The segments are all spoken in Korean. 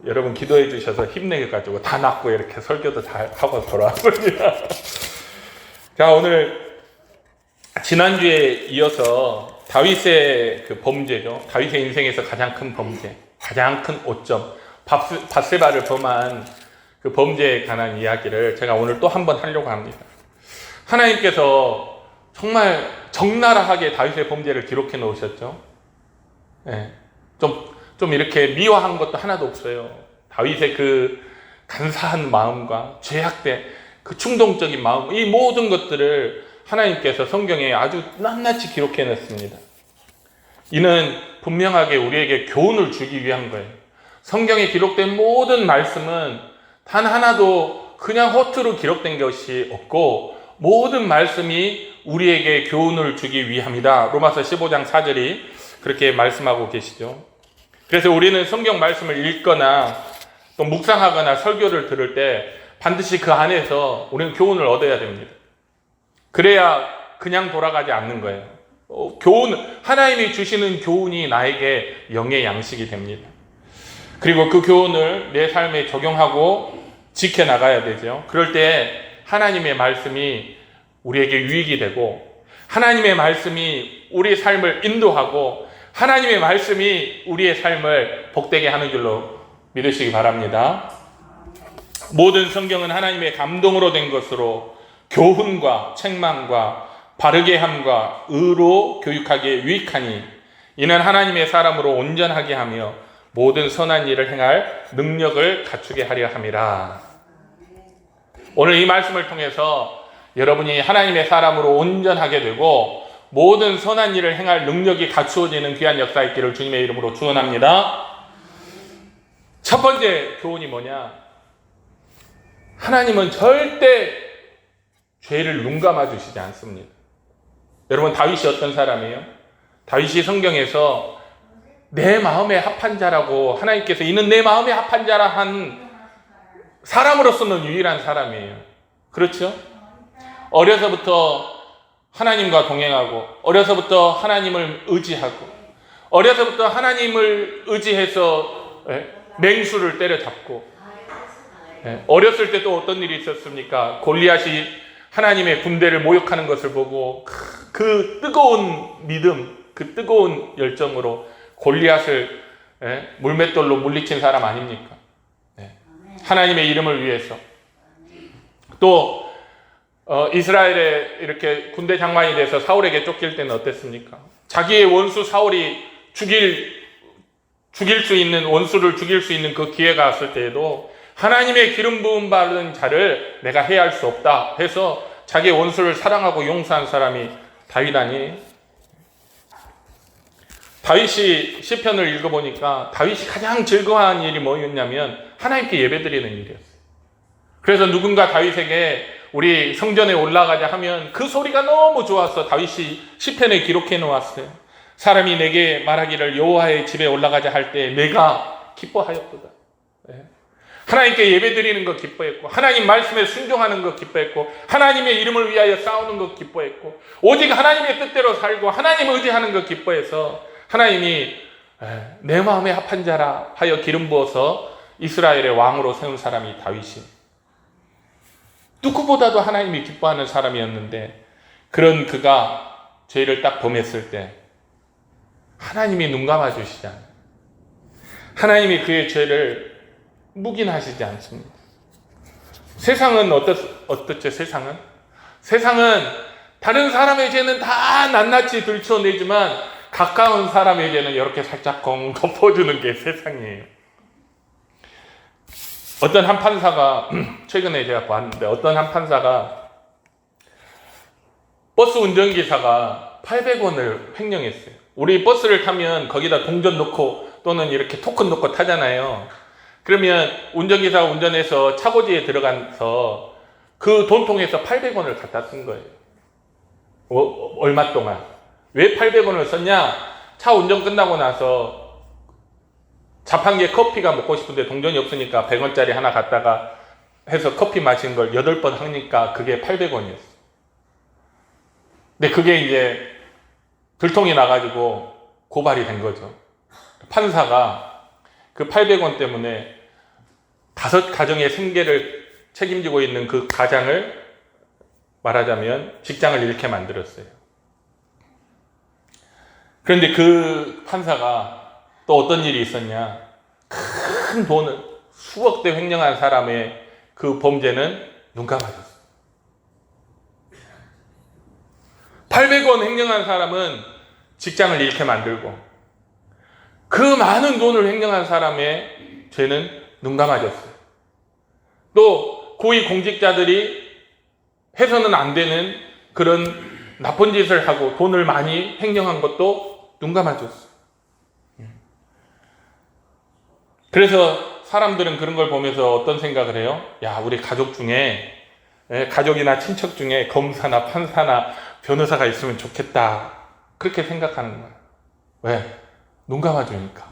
여러분 기도해 주셔서 힘내가지고 다 낫고 이렇게 설교도 잘 하고 돌아왔습니다. 자, 오늘 지난주에 이어서 다윗의 그 범죄죠. 다윗의 인생에서 가장 큰 범죄, 가장 큰 오점, 밧세바를 범한 그 범죄에 관한 이야기를 제가 오늘 또 한 번 하려고 합니다. 하나님께서 정말 적나라하게 다윗의 범죄를 기록해 놓으셨죠. 네. 좀 이렇게 미화한 것도 하나도 없어요. 다윗의 그 간사한 마음과 죄악된 그 충동적인 마음, 이 모든 것들을 하나님께서 성경에 아주 낱낱이 기록해 놨습니다. 이는 분명하게 우리에게 교훈을 주기 위한 거예요. 성경에 기록된 모든 말씀은 단 하나도 그냥 허투루 기록된 것이 없고 모든 말씀이 우리에게 교훈을 주기 위함이다. 로마서 15장 4절이 그렇게 말씀하고 계시죠. 그래서 우리는 성경 말씀을 읽거나 또 묵상하거나 설교를 들을 때 반드시 그 안에서 우리는 교훈을 얻어야 됩니다. 그래야 그냥 돌아가지 않는 거예요. 하나님이 주시는 교훈이 나에게 영의 양식이 됩니다. 그리고 그 교훈을 내 삶에 적용하고 지켜나가야 되죠. 그럴 때 하나님의 말씀이 우리에게 유익이 되고 하나님의 말씀이 우리의 삶을 인도하고 하나님의 말씀이 우리의 삶을 복되게 하는 줄로 믿으시기 바랍니다. 모든 성경은 하나님의 감동으로 된 것으로 교훈과 책망과 바르게 함과 의로 교육하기에 유익하니 이는 하나님의 사람으로 온전하게 하며 모든 선한 일을 행할 능력을 갖추게 하려 함이라. 오늘 이 말씀을 통해서 여러분이 하나님의 사람으로 온전하게 되고 모든 선한 일을 행할 능력이 갖추어지는 귀한 역사 있기를 주님의 이름으로 축원합니다. 첫 번째 교훈이 뭐냐? 하나님은 절대 죄를 눈감아 주시지 않습니다. 여러분, 다윗이 어떤 사람이에요? 다윗이 성경에서 내 마음에 합한 자라고 하나님께서 이는 내 마음에 합한 자라 한 사람으로서는 유일한 사람이에요. 그렇죠? 어려서부터 하나님과 동행하고 어려서부터 하나님을 의지하고 어려서부터 하나님을 의지해서 맹수를 때려잡고 어렸을 때 또 어떤 일이 있었습니까? 골리앗이 하나님의 군대를 모욕하는 것을 보고 그 뜨거운 믿음, 그 뜨거운 열정으로 골리앗을 물맷돌로 물리친 사람 아닙니까? 하나님의 이름을 위해서. 또 이스라엘에 이렇게 군대 장관이 돼서 사울에게 쫓길 때는 어땠습니까? 자기의 원수 사울이 죽일 수 있는, 원수를 죽일 수 있는 그 기회가 왔을 때에도 하나님의 기름 부음 받은 자를 내가 해할 수 없다 해서 자기의 원수를 사랑하고 용서한 사람이 다윗 아니에요? 다윗이 시편을 읽어보니까 다윗이 가장 즐거워하는 일이 뭐였냐면 하나님께 예배드리는 일이었어요. 그래서 누군가 다윗에게 우리 성전에 올라가자 하면 그 소리가 너무 좋아서 다윗이 시편에 기록해 놓았어요. 사람이 내게 말하기를 여호와의 집에 올라가자 할 때 내가 기뻐하였도다. 하나님께 예배드리는 것 기뻐했고 하나님 말씀에 순종하는 것 기뻐했고 하나님의 이름을 위하여 싸우는 것 기뻐했고 오직 하나님의 뜻대로 살고 하나님 의지하는 것 기뻐해서 하나님이 내 마음에 합한 자라 하여 기름 부어서 이스라엘의 왕으로 세운 사람이 다윗이 누구보다도 하나님이 기뻐하는 사람이었는데 그런 그가 죄를 딱 범했을 때 하나님이 눈 감아 주시지 않아요. 하나님이 그의 죄를 묵인하시지 않습니다. 세상은 어떻죠? 세상은 다른 사람의 죄는 다 낱낱이 들춰내지만 가까운 사람의 죄는 이렇게 살짝 덮어주는 게 세상이에요. 어떤 한 판사가 최근에 제가 봤는데 어떤 한 판사가 버스 운전기사가 800원을 횡령했어요. 우리 버스를 타면 거기다 동전 넣고 또는 이렇게 토큰 넣고 타잖아요. 그러면 운전기사가 운전해서 차고지에 들어가서 그 돈통에서 800원을 갖다 쓴 거예요. 얼마 동안. 왜 800원을 썼냐? 차 운전 끝나고 나서 자판기에 커피가 먹고 싶은데 동전이 없으니까 100원짜리 하나 갖다가 해서 커피 마신 걸 8번 하니까 그게 800원이었어. 근데 그게 이제 들통이 나가지고 고발이 된 거죠. 판사가 그 800원 때문에 5 가정의 생계를 책임지고 있는 그 가장을 말하자면 직장을 잃게 만들었어요. 그런데 그 판사가 또 어떤 일이 있었냐? 큰 돈을 수억 대 횡령한 사람의 그 범죄는 눈 감아줬어요. 800원 횡령한 사람은 직장을 잃게 만들고 그 많은 돈을 횡령한 사람의 죄는 눈 감아줬어요. 또 고위 공직자들이 해서는 안 되는 그런 나쁜 짓을 하고 돈을 많이 횡령한 것도 눈 감아줬어요. 그래서 사람들은 그런 걸 보면서 어떤 생각을 해요? 야, 우리 가족 중에, 가족이나 친척 중에 검사나 판사나 변호사가 있으면 좋겠다. 그렇게 생각하는 거예요. 왜? 눈 감아주니까.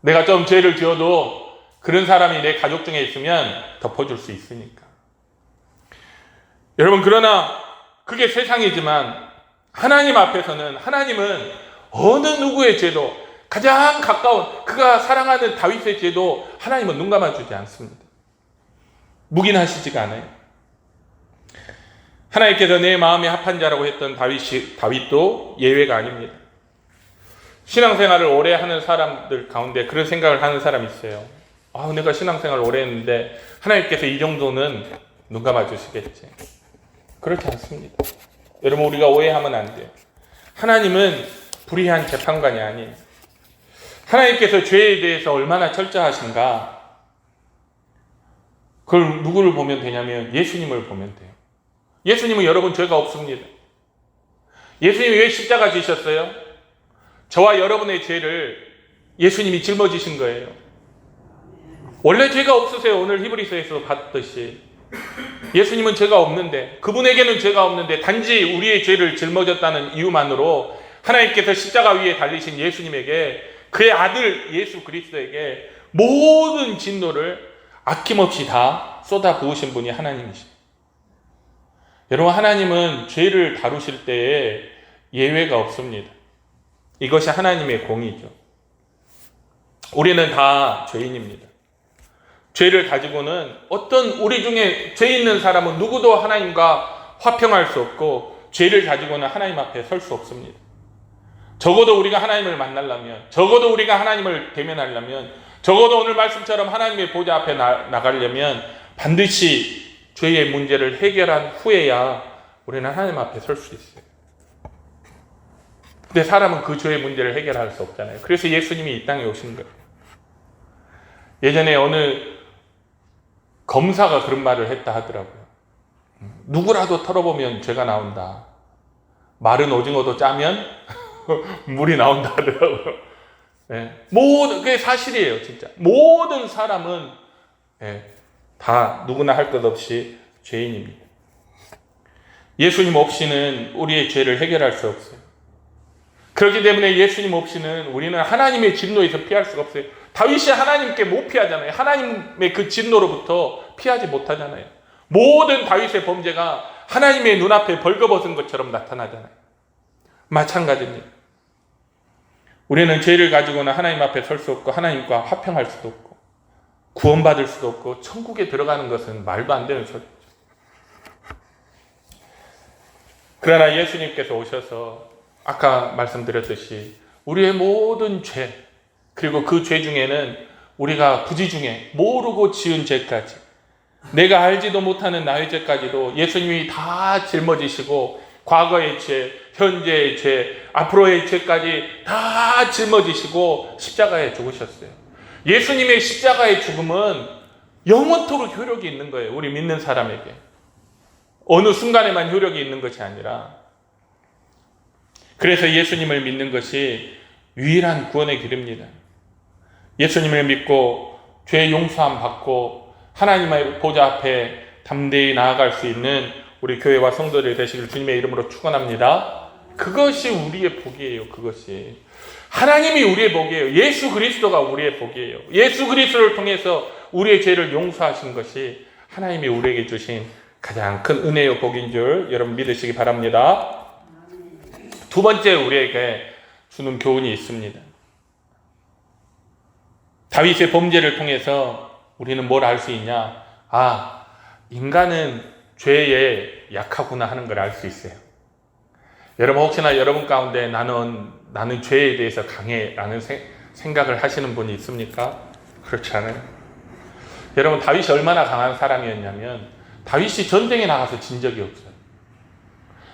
내가 좀 죄를 지어도 그런 사람이 내 가족 중에 있으면 덮어줄 수 있으니까. 여러분, 그러나 그게 세상이지만 하나님 앞에서는, 하나님은 어느 누구의 죄도, 가장 가까운 그가 사랑하는 다윗의 죄도 하나님은 눈 감아주지 않습니다. 묵인하시지가 않아요. 하나님께서 내 마음에 합한 자라고 했던 다윗도 예외가 아닙니다. 신앙생활을 오래 하는 사람들 가운데 그런 생각을 하는 사람이 있어요. 내가 신앙생활을 오래 했는데 하나님께서 이 정도는 눈 감아주시겠지. 그렇지 않습니다. 여러분, 우리가 오해하면 안 돼요. 하나님은 불의한 재판관이 아니에요. 하나님께서 죄에 대해서 얼마나 철저하신가, 그걸 누구를 보면 되냐면 예수님을 보면 돼요. 예수님은 여러분 죄가 없습니다. 예수님이 왜 십자가 지셨어요? 저와 여러분의 죄를 예수님이 짊어지신 거예요. 원래 죄가 없으세요. 오늘 히브리서에서 봤듯이 예수님은 죄가 없는데, 그분에게는 죄가 없는데 단지 우리의 죄를 짊어졌다는 이유만으로 하나님께서 십자가 위에 달리신 예수님에게, 그의 아들 예수 그리스도에게 모든 진노를 아낌없이 다 쏟아 부으신 분이 하나님이십니다. 여러분, 하나님은 죄를 다루실 때에 예외가 없습니다. 이것이 하나님의 공이죠. 우리는 다 죄인입니다. 죄를 가지고는 어떤 우리 중에 죄 있는 사람은 누구도 하나님과 화평할 수 없고, 죄를 가지고는 하나님 앞에 설 수 없습니다. 적어도 우리가 하나님을 만나려면, 적어도 우리가 하나님을 대면하려면, 적어도 오늘 말씀처럼 하나님의 보좌 앞에 나가려면 반드시 죄의 문제를 해결한 후에야 우리는 하나님 앞에 설 수 있어요. 근데 사람은 그 죄의 문제를 해결할 수 없잖아요. 그래서 예수님이 이 땅에 오신 거예요. 예전에 어느 검사가 그런 말을 했다 하더라고요. 누구라도 털어보면 죄가 나온다. 마른 오징어도 짜면 물이 나온다 하더라고요. 그게 사실이에요, 진짜. 모든 사람은 다 누구나 할 것 없이 죄인입니다. 예수님 없이는 우리의 죄를 해결할 수 없어요. 그렇기 때문에 예수님 없이는 우리는 하나님의 진노에서 피할 수가 없어요. 다윗이 하나님께 못 피하잖아요. 하나님의 그 진노로부터 피하지 못하잖아요. 모든 다윗의 범죄가 하나님의 눈앞에 벌거벗은 것처럼 나타나잖아요. 마찬가지입니다. 우리는 죄를 가지고는 하나님 앞에 설 수 없고, 하나님과 화평할 수도 없고, 구원받을 수도 없고, 천국에 들어가는 것은 말도 안 되는 소리죠. 그러나 예수님께서 오셔서 아까 말씀드렸듯이 우리의 모든 죄, 그리고 그 죄 중에는 우리가 부지 중에 모르고 지은 죄까지, 내가 알지도 못하는 나의 죄까지도 예수님이 다 짊어지시고, 과거의 죄, 현재의 죄, 앞으로의 죄까지 다 짊어지시고 십자가에 죽으셨어요. 예수님의 십자가의 죽음은 영원토록 효력이 있는 거예요. 우리 믿는 사람에게. 어느 순간에만 효력이 있는 것이 아니라. 그래서 예수님을 믿는 것이 유일한 구원의 길입니다. 예수님을 믿고 죄 용서함 받고 하나님의 보좌 앞에 담대히 나아갈 수 있는 우리 교회와 성도들이 되시길 주님의 이름으로 축원합니다. 그것이 우리의 복이에요. 그것이 하나님이 우리의 복이에요. 예수 그리스도가 우리의 복이에요. 예수 그리스도를 통해서 우리의 죄를 용서하신 것이 하나님이 우리에게 주신 가장 큰 은혜요 복인 줄 여러분 믿으시기 바랍니다. 두 번째 우리에게 주는 교훈이 있습니다. 다윗의 범죄를 통해서 우리는 뭘 알 수 있냐? 아, 인간은 죄에 약하구나 하는 걸 알 수 있어요. 여러분 혹시나 여러분 가운데 나는 죄에 대해서 강해라는 생각을 하시는 분이 있습니까? 그렇지 않아요. 여러분 다윗이 얼마나 강한 사람이었냐면 다윗이 전쟁에 나가서 진 적이 없어요.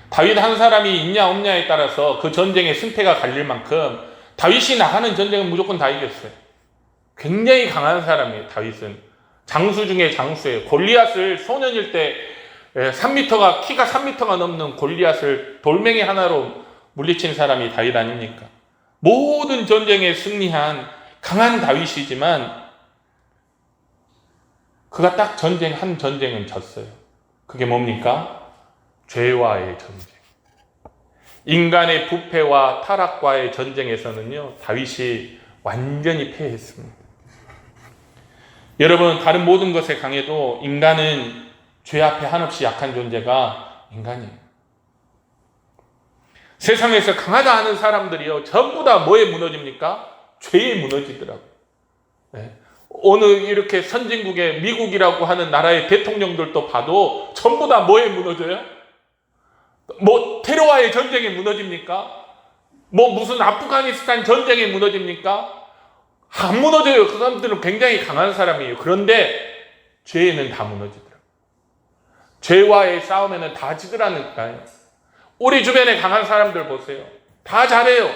다윗 한 사람이 있냐 없냐에 따라서 그 전쟁의 승패가 갈릴 만큼 다윗이 나가는 전쟁은 무조건 다 이겼어요. 굉장히 강한 사람이에요. 다윗은 장수 중에 장수예요. 골리앗을 소년일 때 3m가 키가 3m가 넘는 골리앗을 돌멩이 하나로 물리친 사람이 다윗 아닙니까? 모든 전쟁에 승리한 강한 다윗이지만 그가 딱 한 전쟁은 졌어요. 그게 뭡니까? 죄와의 전쟁. 인간의 부패와 타락과의 전쟁에서는요, 다윗이 완전히 패했습니다. 여러분, 다른 모든 것에 강해도 인간은 죄 앞에 한없이 약한 존재가 인간이에요. 세상에서 강하다 하는 사람들이요, 전부 다 뭐에 무너집니까? 죄에 무너지더라고요. 네. 오늘 이렇게 선진국의 미국이라고 하는 나라의 대통령들도 봐도 전부 다 뭐에 무너져요? 뭐 테러와의 전쟁에 무너집니까? 뭐 무슨 아프가니스탄 전쟁에 무너집니까? 안 무너져요. 그 사람들은 굉장히 강한 사람이에요. 그런데 죄에는 다 무너지더라고요. 죄와의 싸움에는 다 지더라니까요. 우리 주변에 강한 사람들 보세요. 다 잘해요.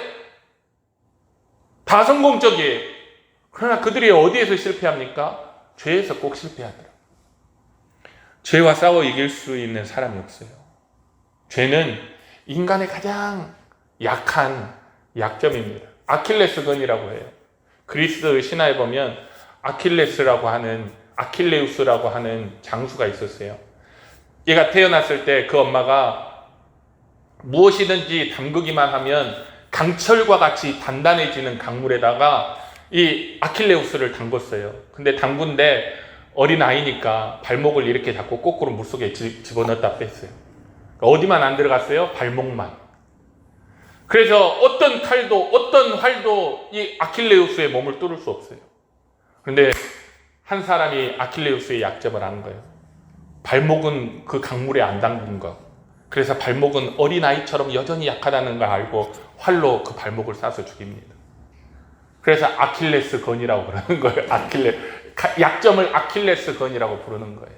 다 성공적이에요. 그러나 그들이 어디에서 실패합니까? 죄에서 꼭 실패하더라고요. 죄와 싸워 이길 수 있는 사람이 없어요. 죄는 인간의 가장 약한 약점입니다. 아킬레스건이라고 해요. 그리스 신화에 보면 아킬레우스라고 하는 장수가 있었어요. 얘가 태어났을 때 그 엄마가 무엇이든지 담그기만 하면 강철과 같이 단단해지는 강물에다가 이 아킬레우스를 담궜어요. 근데 담근데 어린 아이니까 발목을 이렇게 잡고 거꾸로 물속에 집어넣었다 뺐어요. 어디만 안 들어갔어요? 발목만. 그래서 어떤 칼도 어떤 활도 이 아킬레우스의 몸을 뚫을 수 없어요. 그런데 한 사람이 아킬레우스의 약점을 아는 거예요. 발목은 그 강물에 안 담근 거. 그래서 발목은 어린아이처럼 여전히 약하다는 걸 알고 활로 그 발목을 쏴서 죽입니다. 그래서 아킬레스건이라고 부르는 거예요. 약점을 아킬레스건이라고 부르는 거예요.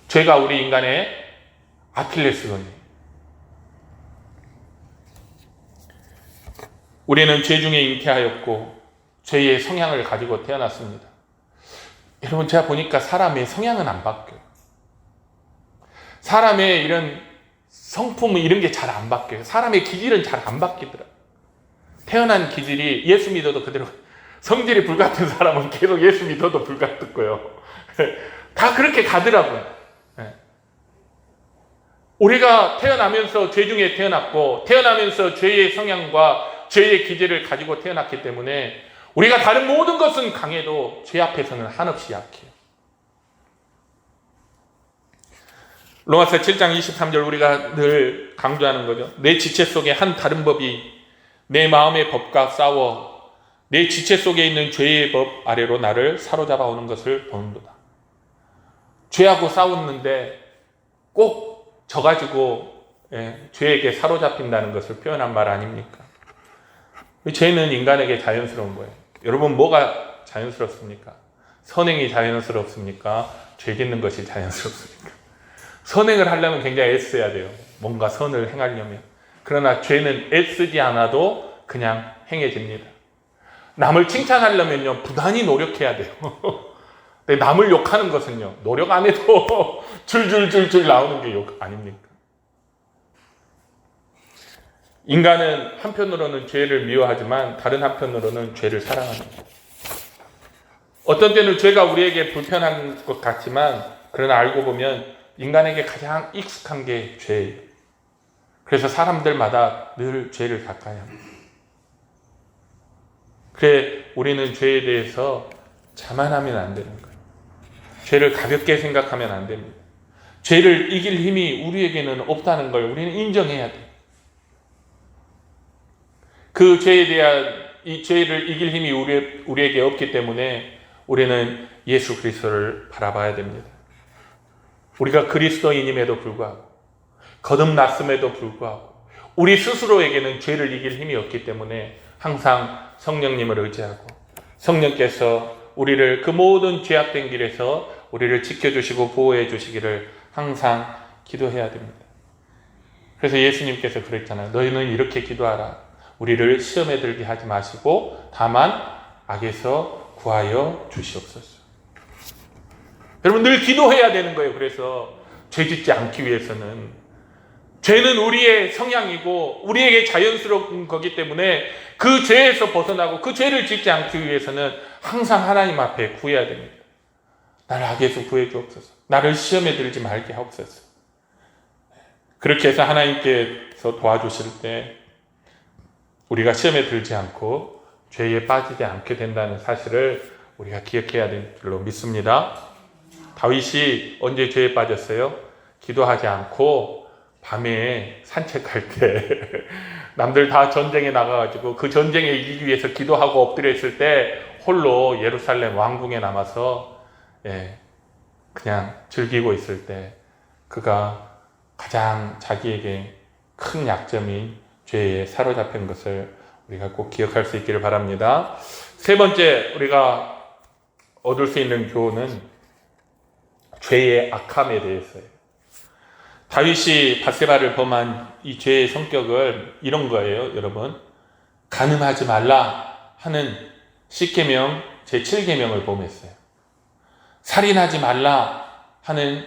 죄가 우리 인간의 아킬레스건이에요. 우리는 죄 중에 잉태하였고 죄의 성향을 가지고 태어났습니다. 여러분, 제가 보니까 사람의 성향은 안 바뀌어요. 사람의 이런 성품 이런 게 잘 안 바뀌어요. 사람의 기질은 잘 안 바뀌더라고요. 태어난 기질이 예수 믿어도 그대로, 성질이 불같은 사람은 계속 예수 믿어도 불같고요. 다 그렇게 가더라고요. 우리가 태어나면서 죄 중에 태어났고 태어나면서 죄의 성향과 죄의 기질을 가지고 태어났기 때문에 우리가 다른 모든 것은 강해도 죄 앞에서는 한없이 약해요. 로마서 7장 23절 우리가 늘 강조하는 거죠. 내 지체 속에 한 다른 법이 내 마음의 법과 싸워 내 지체 속에 있는 죄의 법 아래로 나를 사로잡아 오는 것을 보는도다. 죄하고 싸웠는데 꼭 져가지고 죄에게 사로잡힌다는 것을 표현한 말 아닙니까? 죄는 인간에게 자연스러운 거예요. 여러분, 뭐가 자연스럽습니까? 선행이 자연스럽습니까? 죄 짓는 것이 자연스럽습니까? 선행을 하려면 굉장히 애써야 돼요. 뭔가 선을 행하려면. 그러나 죄는 애쓰지 않아도 그냥 행해집니다. 남을 칭찬하려면요, 부단히 노력해야 돼요. 근데 남을 욕하는 것은요, 노력 안 해도 줄줄줄줄 나오는 게 욕 아닙니까? 인간은 한편으로는 죄를 미워하지만 다른 한편으로는 죄를 사랑합니다. 어떤 때는 죄가 우리에게 불편한 것 같지만 그러나 알고 보면 인간에게 가장 익숙한 게 죄예요. 그래서 사람들마다 늘 죄를 가까이 합니다. 그래, 우리는 죄에 대해서 자만하면 안 되는 거예요. 죄를 가볍게 생각하면 안 됩니다. 죄를 이길 힘이 우리에게는 없다는 걸 우리는 인정해야 돼요. 그 죄에 대한 이 죄를 이길 힘이 우리에게 없기 때문에 우리는 예수 그리스도를 바라봐야 됩니다. 우리가 그리스도인임에도 불구하고, 거듭났음에도 불구하고 우리 스스로에게는 죄를 이길 힘이 없기 때문에 항상 성령님을 의지하고, 성령께서 우리를 그 모든 죄악된 길에서 우리를 지켜주시고 보호해 주시기를 항상 기도해야 됩니다. 그래서 예수님께서 그랬잖아요. 너희는 이렇게 기도하라. 우리를 시험에 들게 하지 마시고 다만 악에서 구하여 주시옵소서. 여러분, 늘 기도해야 되는 거예요. 그래서 죄 짓지 않기 위해서는. 죄는 우리의 성향이고 우리에게 자연스러운 거기 때문에 그 죄에서 벗어나고 그 죄를 짓지 않기 위해서는 항상 하나님 앞에 구해야 됩니다. 나를 악에서 구해 주옵소서. 나를 시험에 들지 말게 하옵소서. 그렇게 해서 하나님께서 도와주실 때 우리가 시험에 들지 않고 죄에 빠지지 않게 된다는 사실을 우리가 기억해야 될 줄로 믿습니다. 다윗이 언제 죄에 빠졌어요? 기도하지 않고 밤에 산책할 때 남들 다 전쟁에 나가가지고 그 전쟁에 이기기 위해서 기도하고 엎드려 있을 때 홀로 예루살렘 왕궁에 남아서 그냥 즐기고 있을 때 그가 가장 자기에게 큰 약점인 죄에 사로잡힌 것을 우리가 꼭 기억할 수 있기를 바랍니다. 세 번째 우리가 얻을 수 있는 교훈은 죄의 악함에 대해서예요. 다윗이 밧세바를 범한 이 죄의 성격을 이런 거예요, 여러분. 간음하지 말라 하는 10계명 제7계명을 범했어요. 살인하지 말라 하는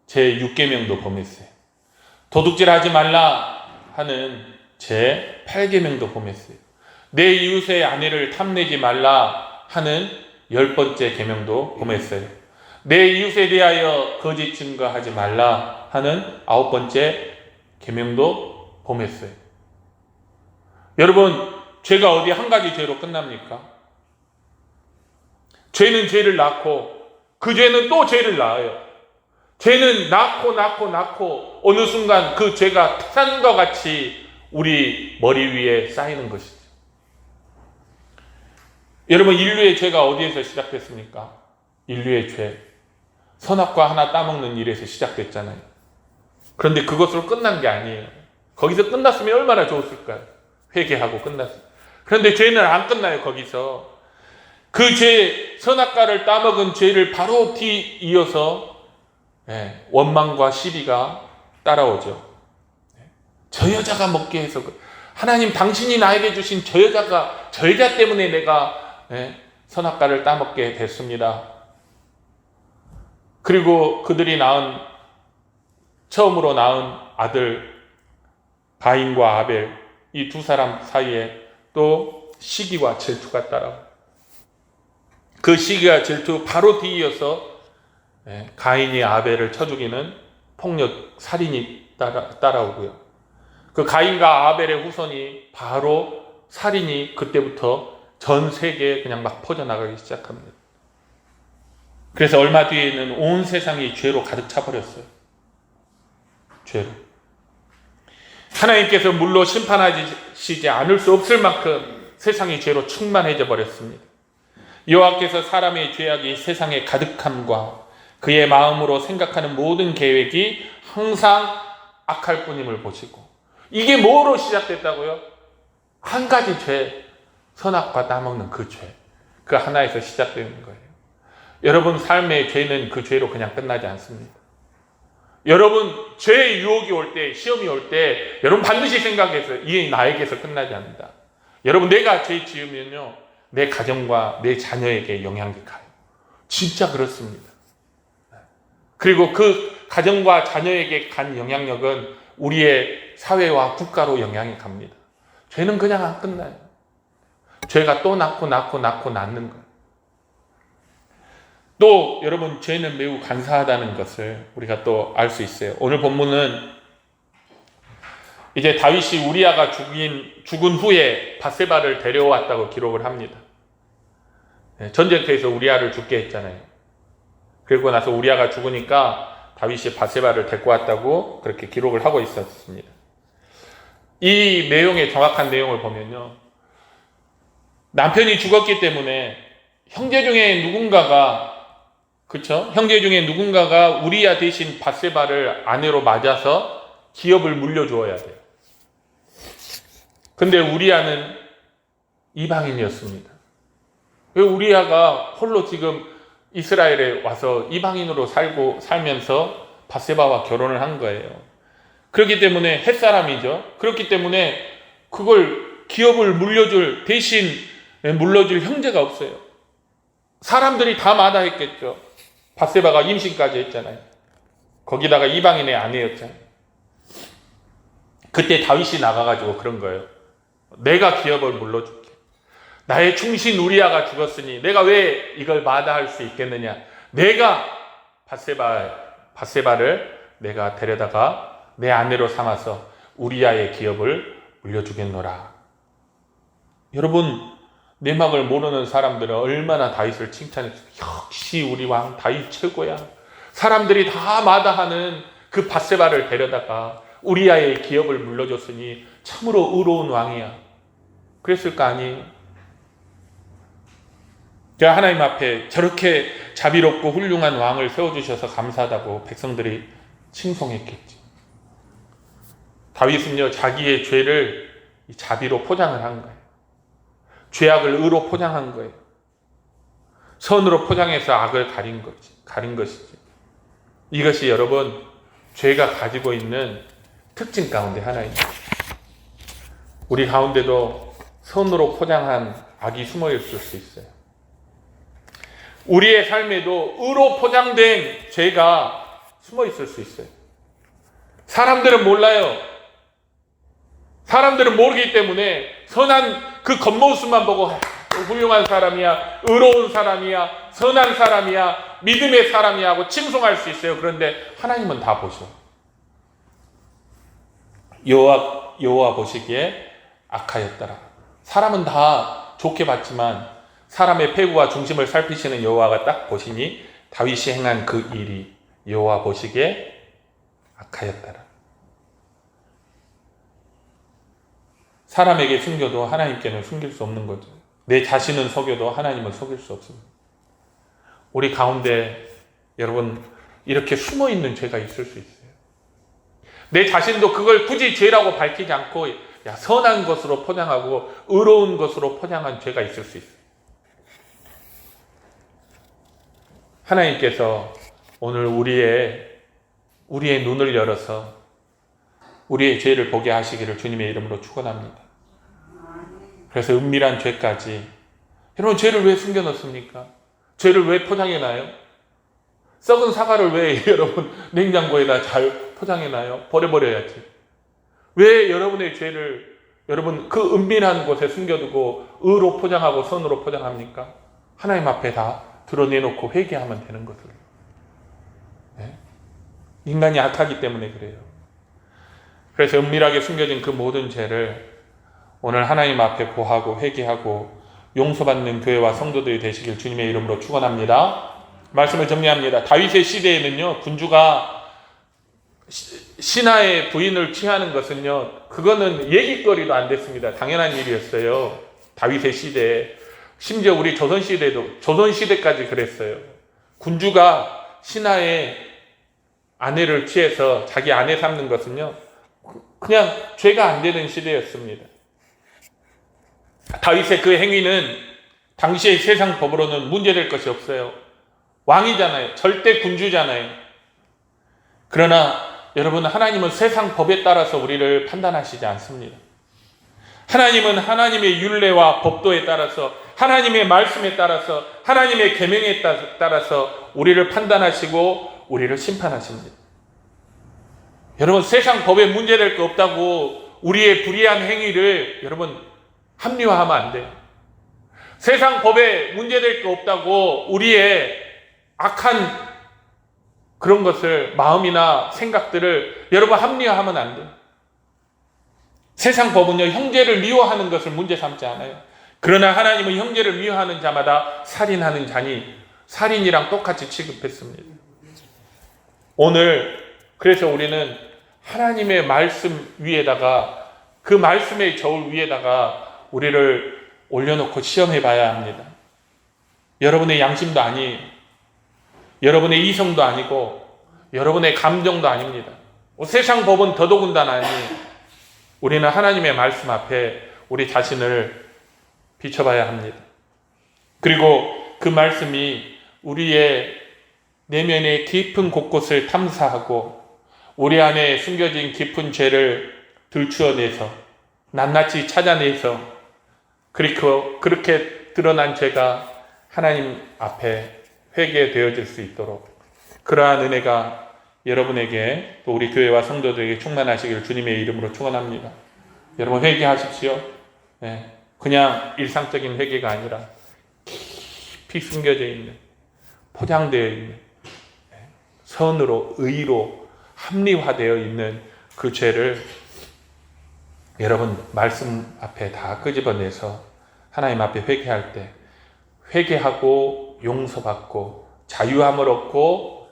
제6계명도 범했어요. 도둑질하지 말라 하는 제8계명도 범했어요. 내 이웃의 아내를 탐내지 말라 하는 10번째 계명도 범했어요. 내 이웃에 대하여 거짓 증거하지 말라 하는 9번째 계명도 범했어요. 여러분, 죄가 어디 한 가지 죄로 끝납니까? 죄는 죄를 낳고 그 죄는 또 죄를 낳아요. 죄는 낳고 어느 순간 그 죄가 태산과 같이 우리 머리 위에 쌓이는 것이죠. 여러분, 인류의 죄가 어디에서 시작됐습니까? 인류의 죄, 선악과 하나 따먹는 일에서 시작됐잖아요. 그런데 그것으로 끝난 게 아니에요. 거기서 끝났으면 얼마나 좋았을까요? 회개하고 끝났어요. 그런데 죄는 안 끝나요. 거기서 그 죄, 선악과를 따먹은 죄를 바로 뒤이어서 원망과 시비가 따라오죠. 저 여자가 먹게 해서, 하나님 당신이 나에게 주신 저 여자 때문에 내가 선악과를 따먹게 됐습니다. 그리고 그들이 처음으로 낳은 아들 가인과 아벨, 이 두 사람 사이에 또 시기와 질투가 따라옵니다. 그 시기와 질투 바로 뒤이어서 가인이 아벨을 쳐 죽이는 폭력, 살인이 따라오고요. 그 가인과 아벨의 후손이 바로 살인이 그때부터 전 세계에 그냥 막 퍼져나가기 시작합니다. 그래서 얼마 뒤에는 온 세상이 죄로 가득 차버렸어요. 죄로. 하나님께서 물로 심판하시지 않을 수 없을 만큼 세상이 죄로 충만해져 버렸습니다. 여호와께서 사람의 죄악이 세상에 가득함과 그의 마음으로 생각하는 모든 계획이 항상 악할 뿐임을 보시고, 이게 뭐로 시작됐다고요? 한 가지 죄, 선악과 따먹는 그 죄, 그 하나에서 시작되는 거예요. 여러분, 삶의 죄는 그 죄로 그냥 끝나지 않습니다. 여러분, 죄의 유혹이 올 때, 시험이 올 때 여러분 반드시 생각해서 이게 나에게서 끝나지 않는다. 여러분, 내가 죄 지으면요, 내 가정과 내 자녀에게 영향이 가요. 진짜 그렇습니다. 그리고 그 가정과 자녀에게 간 영향력은 우리의 사회와 국가로 영향이 갑니다. 죄는 그냥 안 끝나요. 죄가 또 낳고 낳는 거예요. 또 여러분, 죄는 매우 간사하다는 것을 우리가 또 알 수 있어요. 오늘 본문은 이제 다윗이 우리아가 죽은 후에 밧세바를 데려왔다고 기록을 합니다. 전쟁터에서 우리아를 죽게 했잖아요. 그리고 나서 우리아가 죽으니까 다윗이 밧세바를 데리고 왔다고 그렇게 기록을 하고 있었습니다. 이 내용의 정확한 내용을 보면요, 남편이 죽었기 때문에 형제 중에 누군가가 그렇죠? 형제 중에 누군가가 우리야 대신 밧세바를 아내로 맞아서 기업을 물려주어야 돼요. 근데 우리야는 이방인이었습니다. 왜 우리야가 홀로 지금 이스라엘에 와서 이방인으로 살면서 밧세바와 결혼을 한 거예요. 그렇기 때문에 햇사람이죠. 그렇기 때문에 그걸 기업을 대신 물려줄 형제가 없어요. 사람들이 다 마다했겠죠. 밧세바가 임신까지 했잖아요. 거기다가 이방인의 아내였잖아요. 그때 다윗이 나가가지고 그런 거예요. 내가 기업을 물려줄게. 나의 충신 우리야가 죽었으니 내가 왜 이걸 마다할 수 있겠느냐. 내가 밧세바를 내가 데려다가 내 아내로 삼아서 우리야의 기업을 물려주겠노라. 여러분, 내막을 모르는 사람들은 얼마나 다윗을 칭찬했어요. 역시 우리 왕 다윗 최고야. 사람들이 다 마다하는 그 밧세바를 데려다가 우리야의 기업을 물려줬으니 참으로 의로운 왕이야. 그랬을 거 아니에요? 제가 하나님 앞에 저렇게 자비롭고 훌륭한 왕을 세워주셔서 감사하다고 백성들이 칭송했겠지. 다윗은요, 자기의 죄를 자비로 포장을 한 거예요. 죄악을 의로 포장한 거예요. 선으로 포장해서 악을 가린 것이지. 이것이 여러분, 죄가 가지고 있는 특징 가운데 하나입니다. 우리 가운데도 선으로 포장한 악이 숨어 있을 수 있어요. 우리의 삶에도 의로 포장된 죄가 숨어 있을 수 있어요. 사람들은 몰라요. 사람들은 모르기 때문에 선한 그 겉모습만 보고 훌륭한 사람이야, 의로운 사람이야, 선한 사람이야, 믿음의 사람이야 하고 칭송할 수 있어요. 그런데 하나님은 다 보셔. 여호와 보시기에 악하였더라. 사람은 다 좋게 봤지만 사람의 패구와 중심을 살피시는 여호와가 딱 보시니 다윗이 행한 그 일이 여호와 보시기에 악하였더라. 사람에게 숨겨도 하나님께는 숨길 수 없는 거죠. 내 자신은 속여도 하나님은 속일 수 없습니다. 우리 가운데 여러분 이렇게 숨어있는 죄가 있을 수 있어요. 내 자신도 그걸 굳이 죄라고 밝히지 않고 선한 것으로 포장하고 의로운 것으로 포장한 죄가 있을 수 있어요. 하나님께서 오늘 우리의 눈을 열어서 우리의 죄를 보게 하시기를 주님의 이름으로 축원합니다. 그래서 은밀한 죄까지, 여러분 죄를 왜 숨겨놓습니까? 죄를 왜 포장해놔요? 썩은 사과를 왜 여러분 냉장고에다 잘 포장해놔요? 버려버려야지. 왜 여러분의 죄를 여러분 그 은밀한 곳에 숨겨두고 의로 포장하고 선으로 포장합니까? 하나님 앞에 다 드러내놓고 회개하면 되는 것을. 네? 인간이 악하기 때문에 그래요. 그래서 은밀하게 숨겨진 그 모든 죄를 오늘 하나님 앞에 고하고 회개하고 용서받는 교회와 성도들이 되시길 주님의 이름으로 축원합니다. 말씀을 정리합니다. 다윗의 시대에는요, 군주가 신하의 부인을 취하는 것은요, 그거는 얘기거리도 안 됐습니다. 당연한 일이었어요. 다윗의 시대에. 심지어 우리 조선시대까지 그랬어요. 군주가 신하의 아내를 취해서 자기 아내 삼는 것은요, 그냥 죄가 안 되는 시대였습니다. 다윗의 그 행위는 당시의 세상 법으로는 문제될 것이 없어요. 왕이잖아요. 절대 군주잖아요. 그러나 여러분, 하나님은 세상 법에 따라서 우리를 판단하시지 않습니다. 하나님은 하나님의 율례와 법도에 따라서, 하나님의 말씀에 따라서, 하나님의 계명에 따라서 우리를 판단하시고 우리를 심판하십니다. 여러분, 세상 법에 문제될 거 없다고 우리의 불의한 행위를 여러분 합리화하면 안 돼요. 세상 법에 문제될 거 없다고 우리의 악한 그런 것을, 마음이나 생각들을 여러분 합리화하면 안 돼요. 세상 법은요, 형제를 미워하는 것을 문제 삼지 않아요. 그러나 하나님은 형제를 미워하는 자마다 살인하는 자니 살인이랑 똑같이 취급했습니다. 오늘 그래서 우리는 하나님의 말씀 위에다가, 그 말씀의 저울 위에다가 우리를 올려놓고 시험해 봐야 합니다. 여러분의 양심도 아니에요. 여러분의 이성도 아니고 여러분의 감정도 아닙니다. 세상 법은 더더군다나니 우리는 하나님의 말씀 앞에 우리 자신을 비춰봐야 합니다. 그리고 그 말씀이 우리의 내면의 깊은 곳곳을 탐사하고 우리 안에 숨겨진 깊은 죄를 들추어내서 낱낱이 찾아내서 그렇게 드러난 죄가 하나님 앞에 회개되어질 수 있도록 그러한 은혜가 여러분에게 또 우리 교회와 성도들에게 충만하시기를 주님의 이름으로 축원합니다. 여러분 회개하십시오. 그냥 일상적인 회개가 아니라 깊이 숨겨져 있는, 포장되어 있는, 선으로, 의로 합리화되어 있는 그 죄를 여러분 말씀 앞에 다 끄집어내서 하나님 앞에 회개할 때 회개하고 용서받고 자유함을 얻고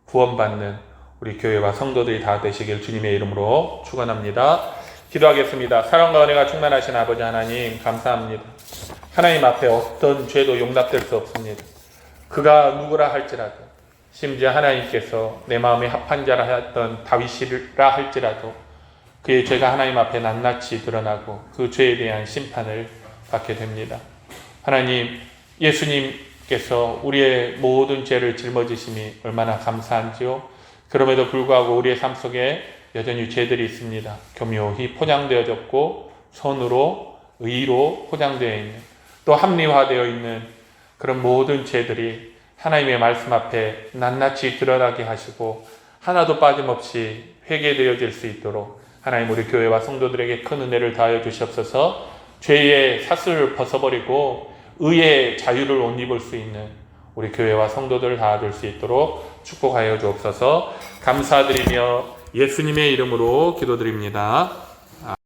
구원받는 우리 교회와 성도들이 다 되시길 주님의 이름으로 축원합니다. 기도하겠습니다. 사랑과 은혜가 충만하신 아버지 하나님 감사합니다. 하나님 앞에 어떤 죄도 용납될 수 없습니다. 그가 누구라 할지라도 심지어 하나님께서 내 마음에 합한 자라 하였던 다윗이라 할지라도 그의 죄가 하나님 앞에 낱낱이 드러나고 그 죄에 대한 심판을 받게 됩니다. 하나님, 예수님께서 우리의 모든 죄를 짊어지심이 얼마나 감사한지요. 그럼에도 불구하고 우리의 삶 속에 여전히 죄들이 있습니다. 교묘히 포장되어졌고 선으로, 의로 포장되어 있는 또 합리화되어 있는 그런 모든 죄들이 하나님의 말씀 앞에 낱낱이 드러나게 하시고 하나도 빠짐없이 회개되어질 수 있도록 하나님 우리 교회와 성도들에게 큰 은혜를 다하여 주시옵소서. 죄의 사슬을 벗어버리고 의의 자유를 옷 입을 수 있는 우리 교회와 성도들을 다하줄 수 있도록 축복하여 주옵소서. 감사드리며 예수님의 이름으로 기도드립니다.